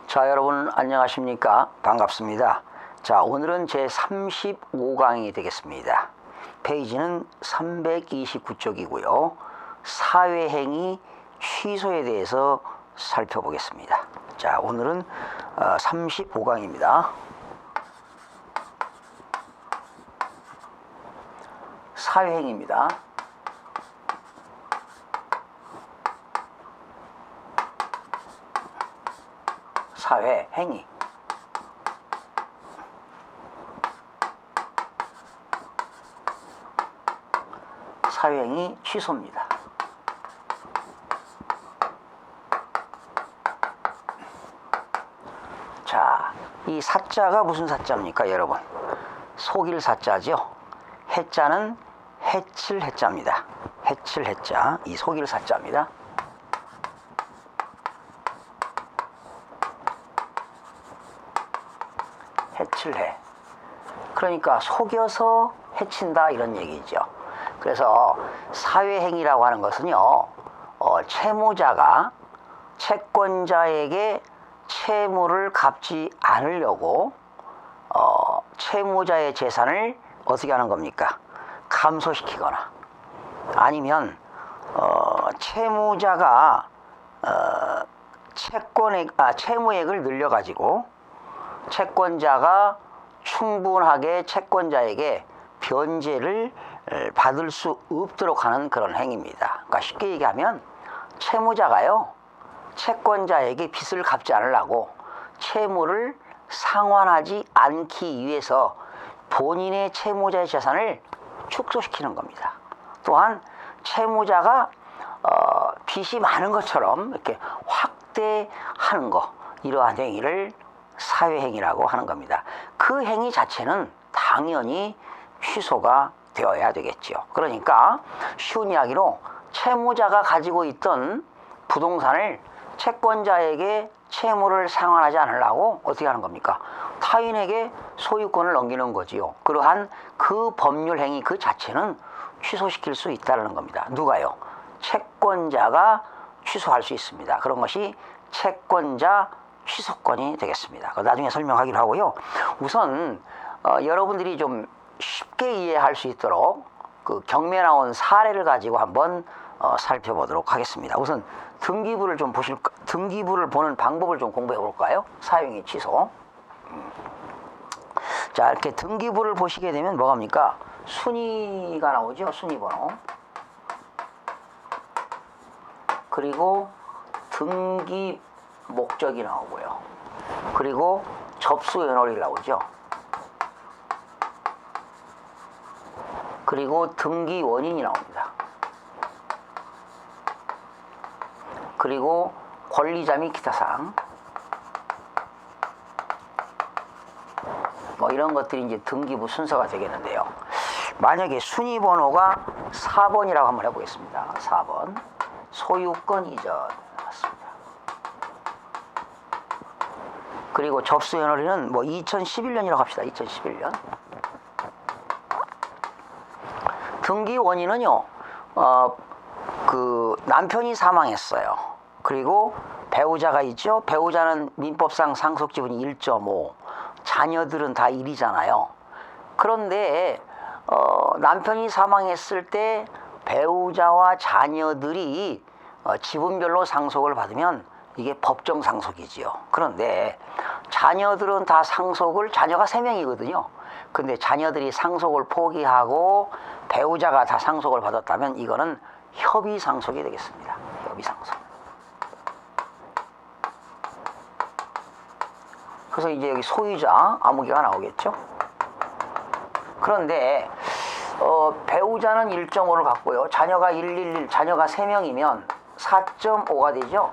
자, 여러분 안녕하십니까? 반갑습니다. 자, 오늘은 제 35강이 되겠습니다. 페이지는 329쪽이고요. 사회행위 취소에 대해서 살펴보겠습니다. 자, 오늘은 35강입니다. 사회행위입니다. 사회행위. 사회행위 취소입니다. 자, 이 사자가 무슨 사자입니까, 여러분? 속일 사자죠. 해자는 해칠 해자입니다. 해칠 해자, 이 속일 사자입니다. 해칠해. 그러니까 속여서 해친다 이런 얘기죠. 그래서 사회행위라고 하는 것은요, 채무자가 채권자에게 채무를 갚지 않으려고 채무자의 재산을 어떻게 하는 겁니까? 감소시키거나 아니면 채무자가 채무액을 늘려가지고 채권자가 충분하게 채권자에게 변제를 받을 수 없도록 하는 그런 행위입니다. 그러니까 쉽게 얘기하면 채무자가요, 채권자에게 빚을 갚지 않으려고 채무를 상환하지 않기 위해서 본인의 채무자의 재산을 축소시키는 겁니다. 또한 채무자가 빚이 많은 것처럼 이렇게 확대하는 거, 이러한 행위를 사회행위라고 하는 겁니다. 그 행위 자체는 당연히 취소가 되어야 되겠죠. 그러니까 쉬운 이야기로 채무자가 가지고 있던 부동산을 채권자에게 채무를 상환하지 않으려고 어떻게 하는 겁니까? 타인에게 소유권을 넘기는 거지요. 그러한 그 법률 행위 그 자체는 취소시킬 수 있다는 겁니다. 누가요? 채권자가 취소할 수 있습니다. 그런 것이 채권자 취소권이 되겠습니다. 나중에 설명하기로 하고요. 우선 여러분들이 좀 쉽게 이해할 수 있도록 그 경매 나온 사례를 가지고 한번 살펴보도록 하겠습니다. 우선 등기부를 좀 등기부를 보는 방법을 좀 공부해 볼까요? 사회행위 취소. 자, 이렇게 등기부를 보시게 되면 뭐합니까? 순위가 나오죠. 순위번호. 그리고 등기 목적이 나오고요. 그리고 접수 연월이 나오죠. 그리고 등기 원인이 나옵니다. 그리고 권리자 및 기타 사항. 뭐 이런 것들이 이제 등기부 순서가 되겠는데요. 만약에 순위 번호가 4번이라고 한번 해보겠습니다. 4번. 소유권 이전. 맞습니다. 그리고 접수 연월일은 뭐 2011년이라고 합시다. 2011년. 등기 원인은요, 그 남편이 사망했어요. 그리고 배우자가 있죠. 배우자는 민법상 상속 지분이 1.5, 자녀들은 다 1이잖아요. 그런데 남편이 사망했을 때 배우자와 자녀들이 지분별로 상속을 받으면 이게 법정 상속이지요. 그런데 자녀들은 다 자녀가 3명이거든요. 근데 자녀들이 상속을 포기하고 배우자가 다 상속을 받았다면 이거는 협의 상속이 되겠습니다. 협의 상속. 그래서 이제 여기 소유자 암흑개가 나오겠죠. 그런데 배우자는 1.5를 갖고요. 자녀가 111, 자녀가 3명이면 4.5가 되죠.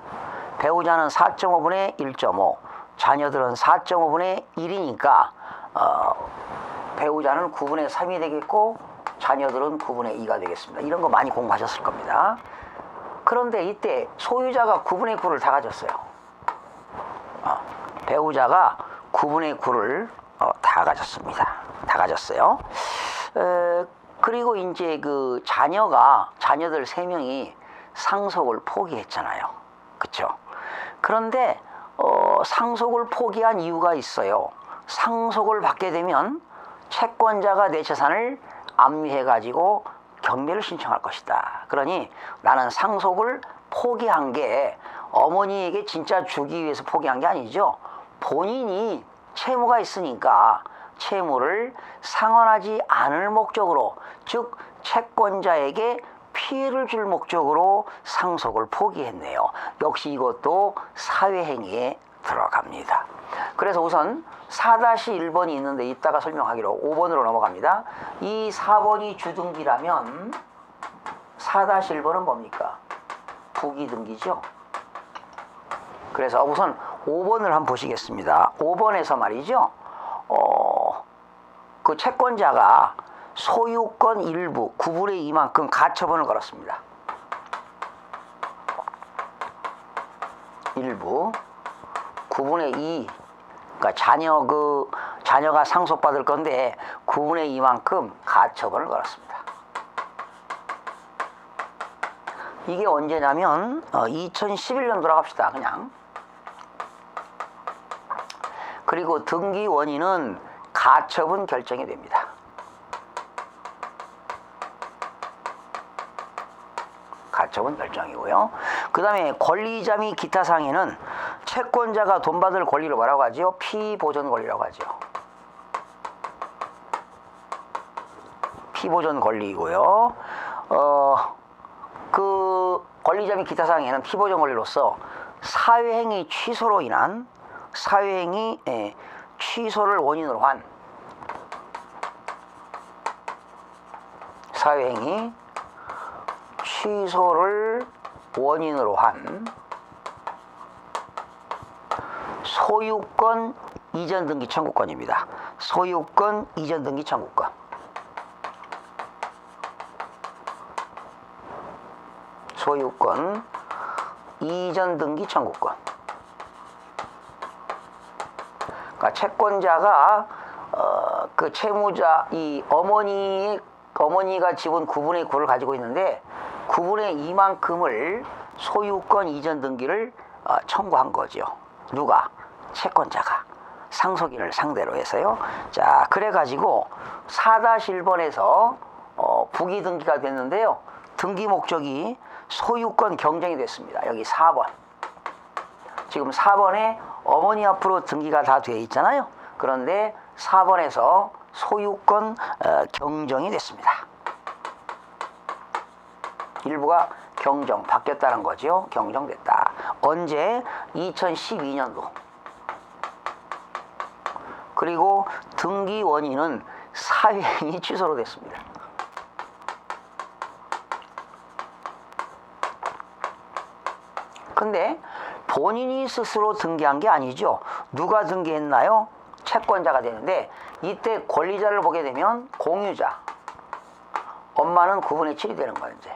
배우자는 4.5분의 1.5, 자녀들은 4.5분의 1이니까 배우자는 9분의 3이 되겠고 자녀들은 9분의 2가 되겠습니다. 이런 거 많이 공부하셨을 겁니다. 그런데 이때 소유자가 9분의 9를 다 가졌어요. 배우자가 9분의 9를 다 가졌습니다. 다 가졌어요. 그리고 이제 그 자녀들 3명이 상속을 포기했잖아요. 그쵸? 그런데 상속을 포기한 이유가 있어요. 상속을 받게 되면 채권자가 내 재산을 압류해 가지고 경매를 신청할 것이다. 그러니 나는 상속을 포기한 게 어머니에게 진짜 주기 위해서 포기한 게 아니죠. 본인이 채무가 있으니까 채무를 상환하지 않을 목적으로, 즉 채권자에게 피해를 줄 목적으로 상속을 포기했네요. 역시 이것도 사회행위에 들어갑니다. 그래서 우선 4-1번이 있는데 이따가 설명하기로 5번으로 넘어갑니다. 이 4번이 주등기라면 4-1번은 뭡니까? 부기등기죠. 그래서 우선 5번을 한번 보시겠습니다. 5번에서 말이죠. 그 채권자가 소유권 일부 9분의 2만큼 가처분을 걸었습니다. 일부 9분의 2, 그러니까 자녀가 상속받을 건데 9분의 2만큼 가처분을 걸었습니다. 이게 언제냐면 2011년 돌아갑시다. 그냥. 그리고 등기 원인은 가처분 결정이 됩니다. 가처분 결정이고요. 그 다음에 권리자 및 기타 상해는 채권자가 돈 받을 권리를 뭐라고 하죠? 피보전 권리라고 하죠. 피보전 권리이고요. 그 권리자 및 기타 상해는 피보전 권리로서 사회행위 취소로 인한 사회행위 취소를 원인으로 한 사회행위 취소를 원인으로 한 소유권 이전 등기 청구권입니다. 소유권 이전 등기 청구권. 소유권 이전 등기 청구권. 그러니까 채권자가 그 채무자 이 어머니가 지분 9분의 9를 가지고 있는데 9분의 2만큼을 소유권 이전 등기를 청구한 거죠. 누가? 채권자가. 상속인을 상대로 해서요. 자, 그래가지고 4-1번에서 부기 등기가 됐는데요. 등기 목적이 소유권 경쟁이 됐습니다. 여기 4번. 지금 4번에 어머니 앞으로 등기가 다 되어 있잖아요. 그런데 4번에서 소유권 경정이 됐습니다. 일부가 경정, 바뀌었다는 거죠. 경정됐다. 언제? 2012년도. 그리고 등기 원인은 사회행위 취소로 됐습니다. 근데 본인이 스스로 등기한 게 아니죠. 누가 등기했나요? 채권자가 되는데 이때 권리자를 보게 되면 공유자. 엄마는 9분의 7이 되는 거예요, 이제.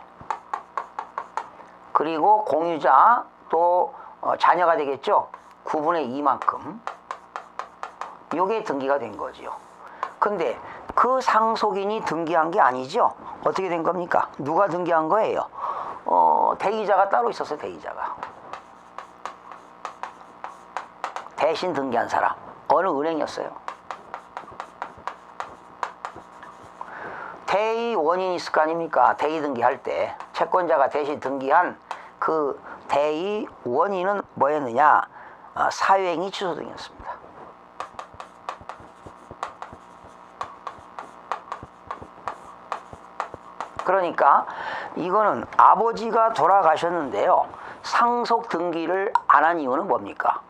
그리고 공유자 또 자녀가 되겠죠. 9분의 2만큼. 요게 등기가 된 거지요. 근데 그 상속인이 등기한 게 아니죠. 어떻게 된 겁니까? 누가 등기한 거예요? 대의자가 따로 있었어요. 대의자가. 대신 등기한 사람. 어느 은행이었어요? 대의 원인이 있을 거 아닙니까? 대의 등기할 때 채권자가 대신 등기한 그 대의 원인은 뭐였느냐? 사회행위 취소 등이었습니다. 그러니까 이거는 아버지가 돌아가셨는데요. 상속 등기를 안 한 이유는 뭡니까?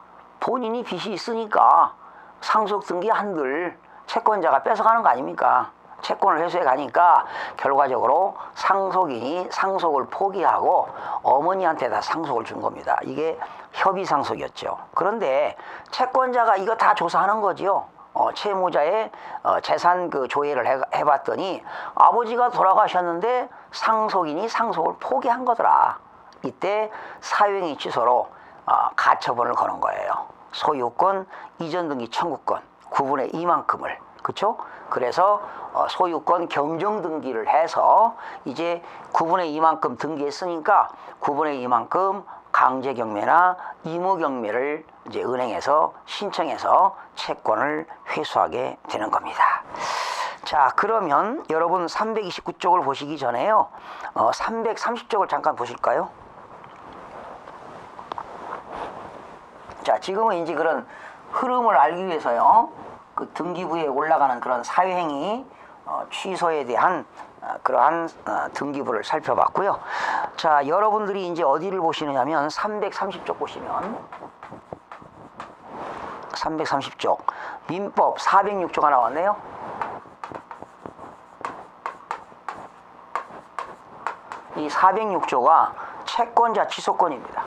본인이 빚이 있으니까 상속 등기 한들 채권자가 뺏어가는 거 아닙니까? 채권을 회수해 가니까 결과적으로 상속인이 상속을 포기하고 어머니한테 다 상속을 준 겁니다. 이게 협의상속이었죠. 그런데 채권자가 이거 다 조사하는 거지요. 채무자의 재산 그 조회를 해봤더니 아버지가 돌아가셨는데 상속인이 상속을 포기한 거더라. 이때 사회행위 취소로 가처분을 거는 거예요. 소유권 이전 등기 청구권 9분의 2만큼을. 그렇죠? 그래서 소유권 경정 등기를 해서 이제 9분의 2만큼 등기했으니까 9분의 2만큼 강제경매나 의무경매를 이제 은행에서 신청해서 채권을 회수하게 되는 겁니다. 자, 그러면 여러분 329쪽을 보시기 전에요. 330쪽을 잠깐 보실까요? 자, 지금은 이제 그런 흐름을 알기 위해서요. 그 등기부에 올라가는 그런 사회행위 취소에 대한 그러한 등기부를 살펴봤고요. 자, 여러분들이 이제 어디를 보시느냐면 330쪽 보시면 330쪽 민법 406조가 나왔네요. 이 406조가 채권자 취소권입니다.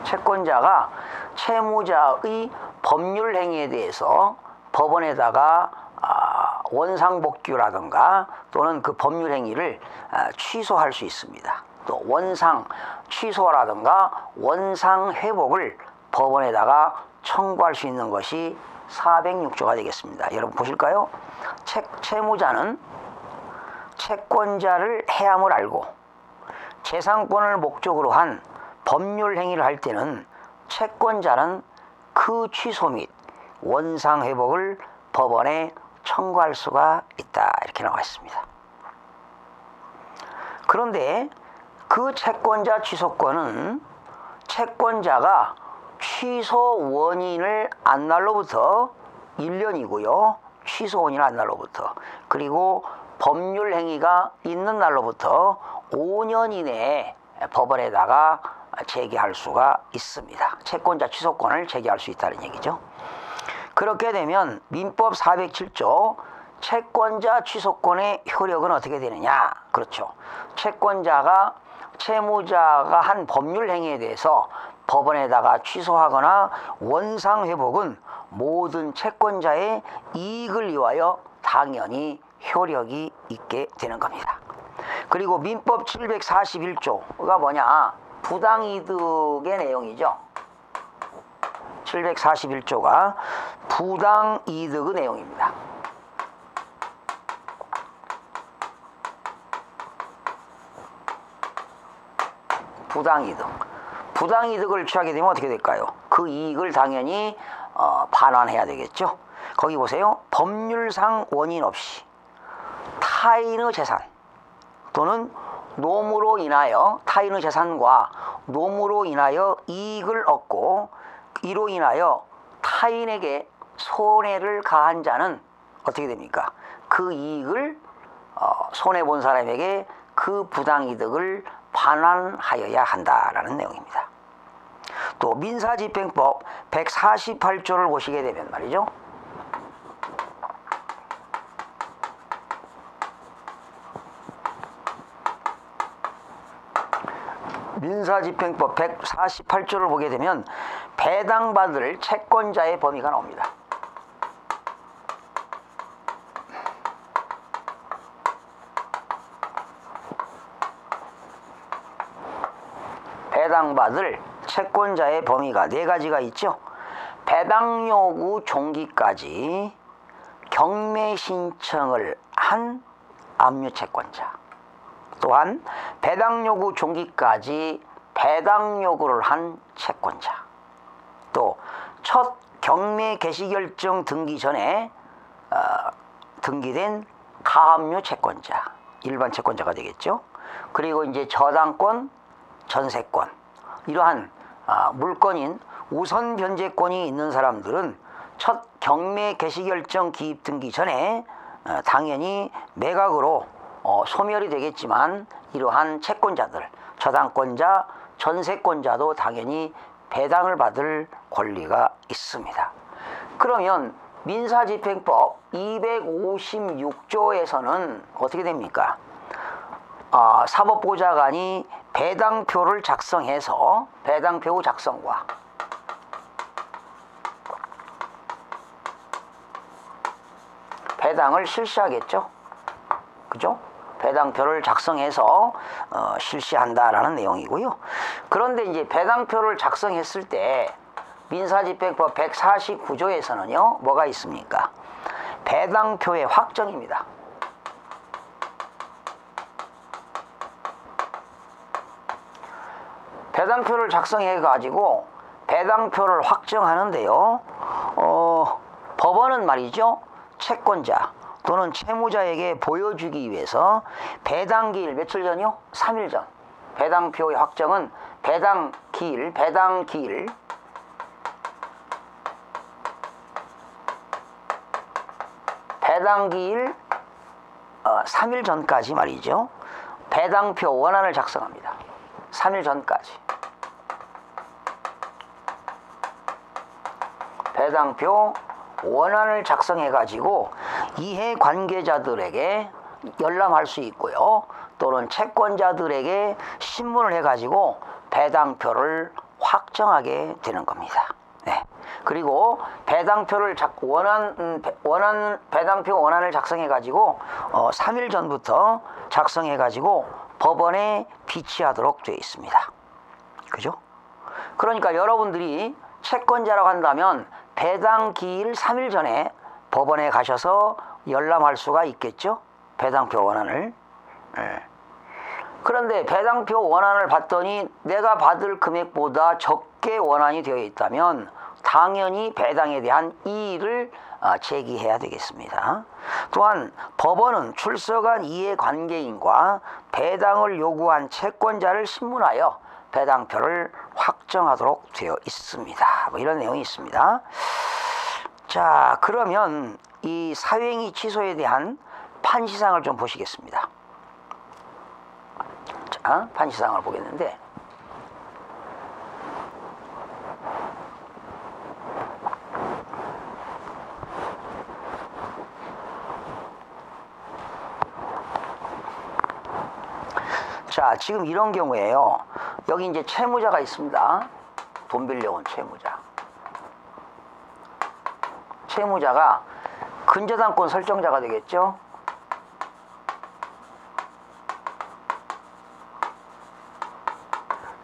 채권자가 채무자의 법률 행위에 대해서 법원에다가 원상복귀라든가 또는 그 법률 행위를 취소할 수 있습니다. 또 원상 취소라든가 원상 회복을 법원에다가 청구할 수 있는 것이 406조가 되겠습니다. 여러분 보실까요? 채무자는 채권자를 해함을 알고 재산권을 목적으로 한 법률 행위를 할 때는 채권자는 그 취소 및 원상 회복을 법원에 청구할 수가 있다. 이렇게 나와 있습니다. 그런데 그 채권자 취소권은 채권자가 취소 원인을 안 날로부터 1년이고요. 취소 원인을 안 날로부터 그리고 법률 행위가 있는 날로부터 5년 이내에 법원에다가 제기할 수가 있습니다. 채권자 취소권을 제기할 수 있다는 얘기죠. 그렇게 되면 민법 407조 채권자 취소권의 효력은 어떻게 되느냐? 그렇죠. 채권자가 채무자가 한 법률 행위에 대해서 법원에다가 취소하거나 원상 회복은 모든 채권자의 이익을 위하여 당연히 효력이 있게 되는 겁니다. 그리고 민법 741조가 뭐냐? 부당이득의 내용이죠. 741조가 부당이득의 내용입니다. 부당이득을 취하게 되면 어떻게 될까요? 그 이익을 당연히 반환해야 되겠죠. 거기 보세요. 법률상 원인 없이 타인의 재산 또는 노무로 인하여 타인의 재산과 노무로 인하여 이익을 얻고 이로 인하여 타인에게 손해를 가한 자는 어떻게 됩니까? 그 이익을 손해본 사람에게 그 부당이득을 반환하여야 한다라는 내용입니다. 또 민사집행법 148조를 보시게 되면 말이죠. 민사집행법 148조를 보게 되면 배당받을 채권자의 범위가 나옵니다. 배당받을 채권자의 범위가 네 가지가 있죠. 배당 요구 종기까지 경매 신청을 한 압류 채권자, 또한 배당 요구 종기까지 배당 요구를 한 채권자, 또 첫 경매 개시 결정 등기 전에 등기된 가압류 채권자, 일반 채권자가 되겠죠. 그리고 이제 저당권, 전세권, 이러한 물건인 우선 변제권이 있는 사람들은 첫 경매 개시 결정 기입 등기 전에 당연히 매각으로 소멸이 되겠지만 이러한 채권자들, 저당권자, 전세권자도 당연히 배당을 받을 권리가 있습니다. 그러면 민사집행법 256조에서는 어떻게 됩니까? 사법보좌관이 배당표를 작성해서 배당표 작성과 배당을 실시하겠죠. 그죠? 배당표를 작성해서 실시한다라는 내용이고요. 그런데 이제 배당표를 작성했을 때 민사집행법 149조에서는요, 뭐가 있습니까? 배당표의 확정입니다. 배당표를 작성해 가지고 배당표를 확정하는데요. 법원은 말이죠. 채권자 또는 채무자에게 보여주기 위해서 배당기일 며칠 전이요? 3일 전. 배당표의 확정은 배당기일 3일 전까지 말이죠. 배당표 원안을 작성합니다. 3일 전까지. 배당표 원안을 작성해 가지고 이해 관계자들에게 열람할 수 있고요. 또는 채권자들에게 신문을 해 가지고 배당표를 확정하게 되는 겁니다. 네. 그리고 배당표를 배당표 원안을 작성해 가지고 3일 전부터 작성해 가지고 법원에 비치하도록 되어 있습니다. 그죠? 그러니까 여러분들이 채권자라고 한다면 배당기일 3일 전에 법원에 가셔서 열람할 수가 있겠죠? 배당표 원안을. 네. 그런데 배당표 원안을 봤더니 내가 받을 금액보다 적게 원안이 되어 있다면 당연히 배당에 대한 이의를 제기해야 되겠습니다. 또한 법원은 출석한 이해관계인과 배당을 요구한 채권자를 신문하여 배당표를 확정하도록 되어 있습니다. 뭐 이런 내용이 있습니다. 자, 그러면 이 사유행위 취소에 대한 판시상을 좀 보시겠습니다. 자, 판시상을 보겠는데 자, 지금 이런 경우에요. 여기 이제 채무자가 있습니다. 돈 빌려온 채무자. 채무자가 근저당권 설정자가 되겠죠.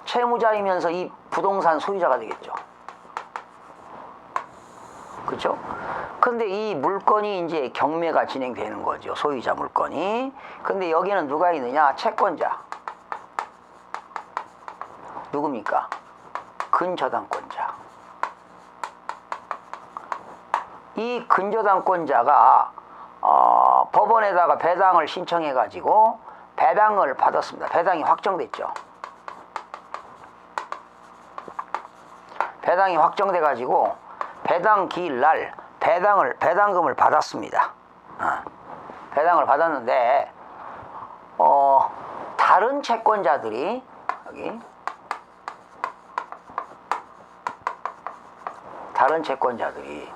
채무자이면서 이 부동산 소유자가 되겠죠. 그렇죠? 근데 이 물건이 이제 경매가 진행되는 거죠. 소유자 물건이. 근데 여기는 누가 있느냐? 채권자. 누굽니까? 근저당권자. 이 근저당권자가 법원에다가 배당을 신청해 가지고 배당을 받았습니다. 배당이 확정됐죠. 배당이 확정돼 가지고 배당 기일 날 배당금을 받았습니다. 배당을 받았는데 다른 채권자들이 여기 다른 채권자들이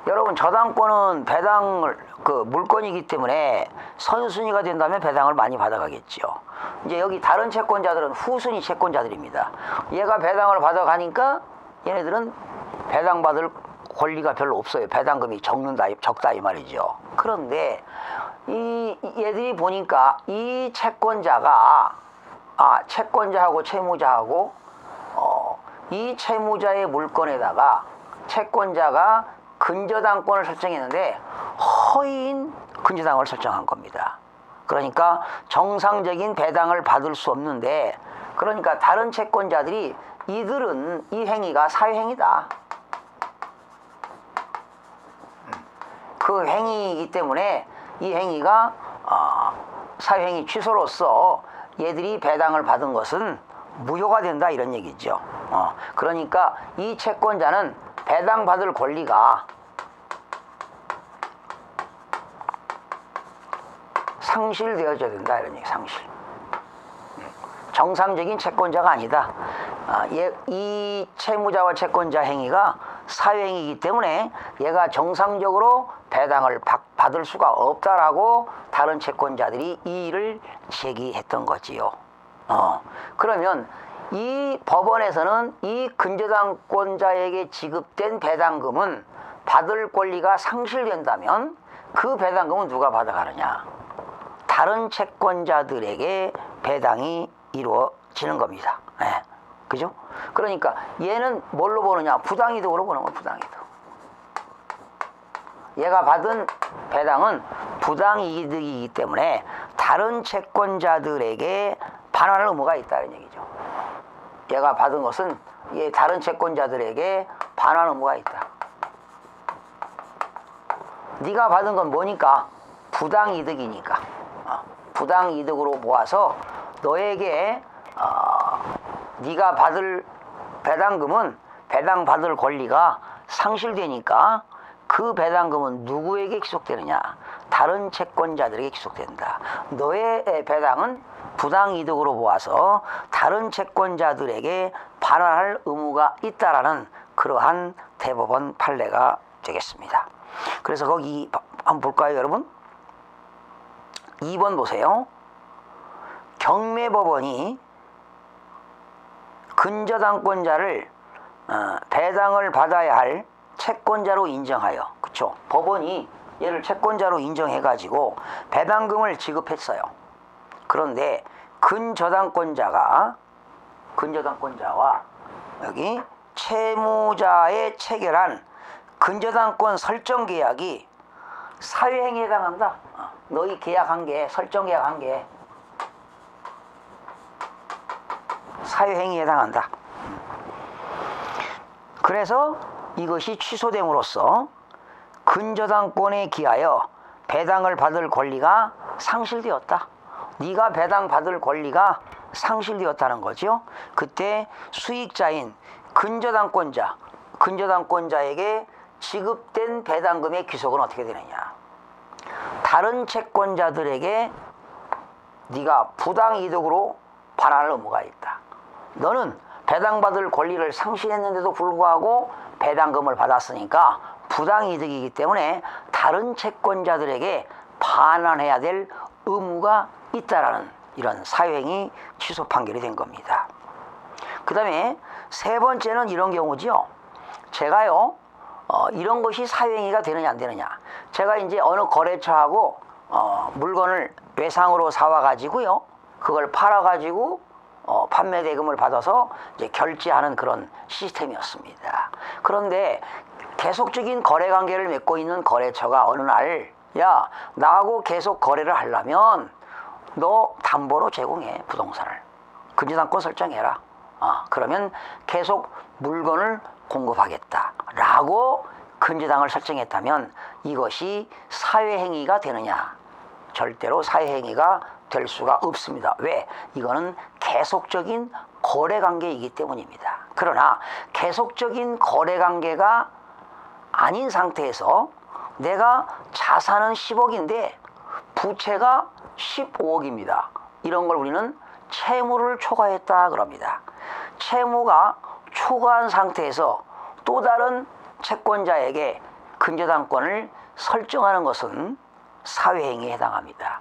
여러분 저당권은 배당을 물건이기 때문에 선순위가 된다면 배당을 많이 받아가겠죠. 이제 여기 다른 채권자들은 후순위 채권자들입니다. 얘가 배당을 받아가니까 얘네들은 배당받을 권리가 별로 없어요. 배당금이 적다 이 말이죠. 그런데 이 얘들이 보니까 이 채권자가 채권자하고 채무자하고 이 채무자의 물건에다가 채권자가 근저당권을 설정했는데 허위인 근저당을 설정한 겁니다. 그러니까 정상적인 배당을 받을 수 없는데, 그러니까 다른 채권자들이 이들은 이 행위가 사유행위다. 그 행위이기 때문에 이 행위가 사유행위 취소로서 얘들이 배당을 받은 것은 무효가 된다 이런 얘기죠. 그러니까 이 채권자는 배당받을 권리가 상실되어져야 된다 이런 얘기. 상실. 정상적인 채권자가 아니다. 이 채무자와 채권자 행위가 사유행위이기 때문에 얘가 정상적으로 배당을 받을 수가 없다라고 다른 채권자들이 이의를 제기했던 거지요. 그러면 이 법원에서는 이 근저당권자에게 지급된 배당금은 받을 권리가 상실된다면 그 배당금은 누가 받아가느냐? 다른 채권자들에게 배당이 이루어지는 겁니다. 네. 그죠? 그러니까 얘는 뭘로 보느냐? 부당이득으로 보는 거야. 부당이득. 얘가 받은 배당은 부당이득이기 때문에 다른 채권자들에게 반환할 의무가 있다는 얘기죠. 얘가 받은 것은 다른 채권자들에게 반환 의무가 있다. 네가 받은 건 뭐니까? 부당이득이니까. 부당이득으로 모아서 너에게 네가 받을 배당금은 배당받을 권리가 상실되니까 그 배당금은 누구에게 기속되느냐? 다른 채권자들에게 기속된다. 너의 배당은 부당이득으로 모아서 다른 채권자들에게 반환할 의무가 있다라는 그러한 대법원 판례가 되겠습니다. 그래서 거기 한번 볼까요, 여러분? 2번 보세요. 경매법원이 근저당권자를 배당을 받아야 할 채권자로 인정하여, 그쵸? 법원이 얘를 채권자로 인정해가지고 배당금을 지급했어요. 그런데 근저당권자와 여기 채무자의 체결한 근저당권 설정 계약이 사회행위에 해당한다. 너희 계약한 게, 설정 계약한 게 사회행위에 해당한다. 그래서 이것이 취소됨으로써 근저당권에 기하여 배당을 받을 권리가 상실되었다. 네가 배당받을 권리가 상실되었다는 거죠. 그때 수익자인 근저당권자에게 지급된 배당금의 귀속은 어떻게 되느냐? 다른 채권자들에게 네가 부당이득으로 반환할 의무가 있다. 너는 배당받을 권리를 상실했는데도 불구하고 배당금을 받았으니까 부당이득이기 때문에 다른 채권자들에게 반환해야 될 의무가 있다라는 이런 사회행위 취소 판결이 된 겁니다. 그 다음에 세 번째는 이런 경우지요. 제가요 이런 것이 사회행위가 되느냐 안 되느냐. 제가 이제 어느 거래처하고 물건을 외상으로 사와 가지고요, 그걸 팔아 가지고 판매 대금을 받아서 이제 결제하는 그런 시스템이었습니다. 그런데 계속적인 거래 관계를 맺고 있는 거래처가 어느 날, 야, 나하고 계속 거래를 하려면 너 담보로 제공해, 부동산을. 근저당권 설정해라. 그러면 계속 물건을 공급하겠다 라고 근저당을 설정했다면 이것이 사회행위가 되느냐? 절대로 사회행위가 될 수가 없습니다. 왜? 이거는 계속적인 거래관계이기 때문입니다. 그러나 계속적인 거래관계가 아닌 상태에서 내가 자산은 10억인데 부채가 15억입니다. 이런 걸 우리는 채무를 초과했다 그럽니다. 채무가 초과한 상태에서 또 다른 채권자에게 근저당권을 설정하는 것은 사회행위에 해당합니다.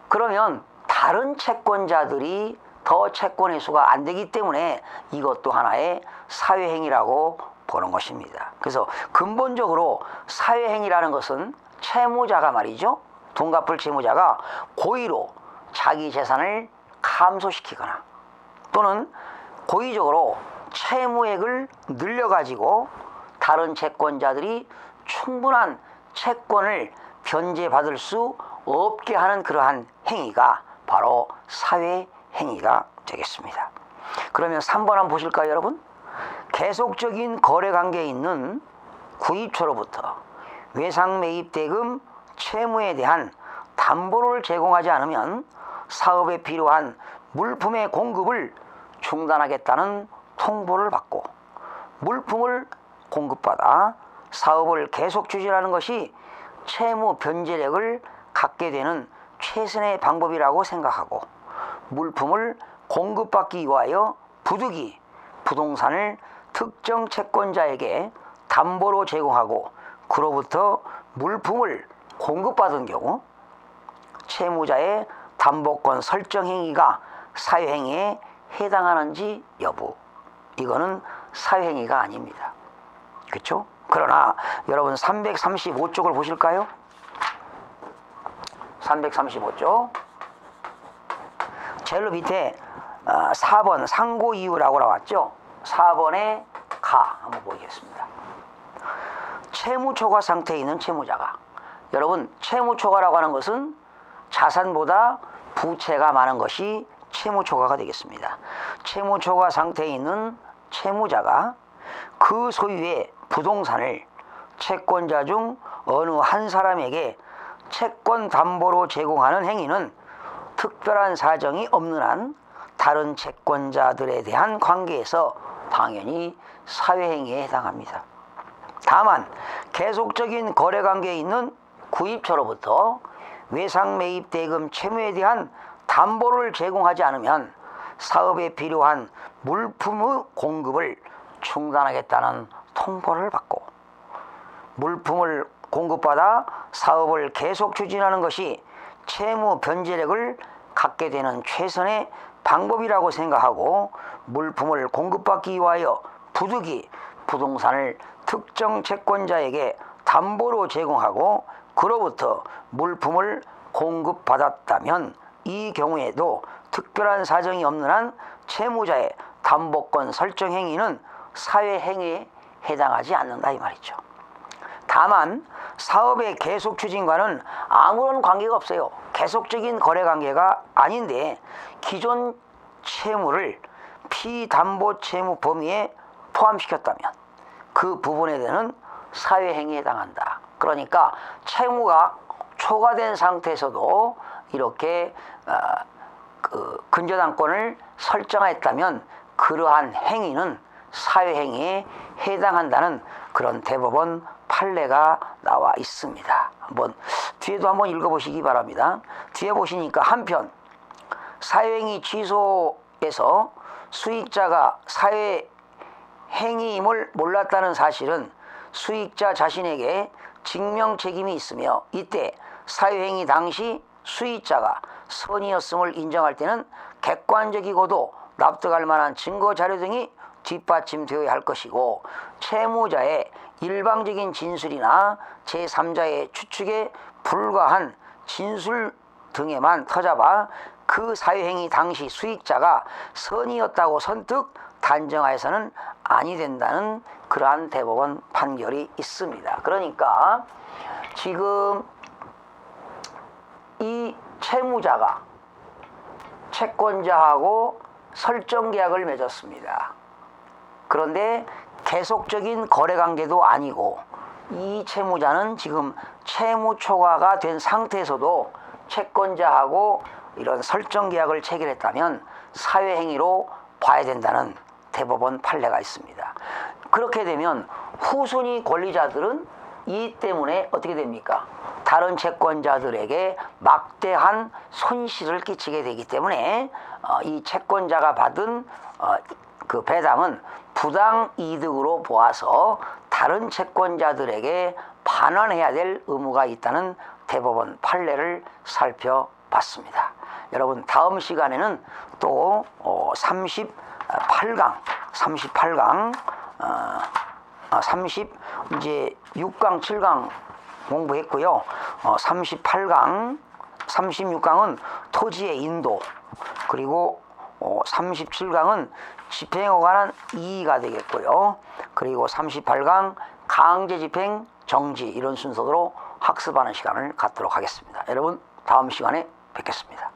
그러면 다른 채권자들이 더 채권 회수가 안 되기 때문에 이것도 하나의 사회행위라고 보는 것입니다. 그래서 근본적으로 사회행위라는 것은 채무자가 말이죠, 돈 갚을 채무자가 고의로 자기 재산을 감소시키거나 또는 고의적으로 채무액을 늘려가지고 다른 채권자들이 충분한 채권을 변제받을 수 없게 하는 그러한 행위가 바로 사회행위가 되겠습니다. 그러면 3번 한번 보실까요, 여러분? 계속적인 거래관계에 있는 구입처로부터 외상매입대금 채무에 대한 담보를 제공하지 않으면 사업에 필요한 물품의 공급을 중단하겠다는 통보를 받고 물품을 공급받아 사업을 계속 추진하는 것이 채무 변제력을 갖게 되는 최선의 방법이라고 생각하고 물품을 공급받기 위하여 부득이 부동산을 특정 채권자에게 담보로 제공하고 그로부터 물품을 공급받은 경우 채무자의 담보권 설정 행위가 사회행위에 해당하는지 여부, 이거는 사회행위가 아닙니다. 그렇죠? 그러나 여러분 335쪽을 보실까요? 335쪽 제일 밑에 4번 상고 이유라고 나왔죠? 4번의 가 한번 보겠습니다. 채무 초과 상태에 있는 채무자가, 여러분 채무 초과라고 하는 것은 자산보다 부채가 많은 것이 채무초과가 되겠습니다. 채무초과 상태에 있는 채무자가 그 소유의 부동산을 채권자 중 어느 한 사람에게 채권 담보로 제공하는 행위는 특별한 사정이 없는 한 다른 채권자들에 대한 관계에서 당연히 사회행위에 해당합니다. 다만 계속적인 거래관계에 있는 구입처로부터 외상매입대금 채무에 대한 담보를 제공하지 않으면 사업에 필요한 물품의 공급을 중단하겠다는 통보를 받고, 물품을 공급받아 사업을 계속 추진하는 것이 채무 변제력을 갖게 되는 최선의 방법이라고 생각하고, 물품을 공급받기 위하여 부득이 부동산을 특정 채권자에게 담보로 제공하고 그로부터 물품을 공급받았다면 이 경우에도 특별한 사정이 없는 한 채무자의 담보권 설정 행위는 사회행위에 해당하지 않는다 이 말이죠. 다만 사업의 계속 추진과는 아무런 관계가 없어요. 계속적인 거래관계가 아닌데 기존 채무를 피담보 채무 범위에 포함시켰다면 그 부분에 대한 사회행위에 해당한다. 그러니까 채무가 초과된 상태에서도 이렇게 근저당권을 설정했다면 그러한 행위는 사회행위에 해당한다는 그런 대법원 판례가 나와 있습니다. 뒤에도 한번 읽어보시기 바랍니다. 뒤에 보시니까 한편 사회행위 취소에서 수익자가 사회행위임을 몰랐다는 사실은 수익자 자신에게 증명책임이 있으며, 이때 사회행위 당시 수익자가 선의였음을 인정할 때는 객관적이고도 납득할 만한 증거 자료 등이 뒷받침되어야 할 것이고, 채무자의 일방적인 진술이나 제3자의 추측에 불과한 진술 등에만 터잡아 그 사회행위 당시 수익자가 선의였다고 선뜻 단정하여서는 아니 된다는 그러한 대법원 판결이 있습니다. 그러니까 지금 이 채무자가 채권자하고 설정 계약을 맺었습니다. 그런데 계속적인 거래관계도 아니고 이 채무자는 지금 채무 초과가 된 상태에서도 채권자하고 이런 설정 계약을 체결했다면 사회행위로 봐야 된다는 대법원 판례가 있습니다. 그렇게 되면 후순위 권리자들은 이 때문에 어떻게 됩니까? 다른 채권자들에게 막대한 손실을 끼치게 되기 때문에 이 채권자가 받은 그 배당은 부당 이득으로 보아서 다른 채권자들에게 반환해야 될 의무가 있다는 대법원 판례를 살펴봤습니다. 여러분 다음 시간에는 또 38강 이제 6강 7강 공부했고요. 38강 36강은 토지의 인도, 그리고 37강은 집행에 관한 이의가 되겠고요. 그리고 38강 강제집행 정지, 이런 순서대로 학습하는 시간을 갖도록 하겠습니다. 여러분 다음 시간에 뵙겠습니다.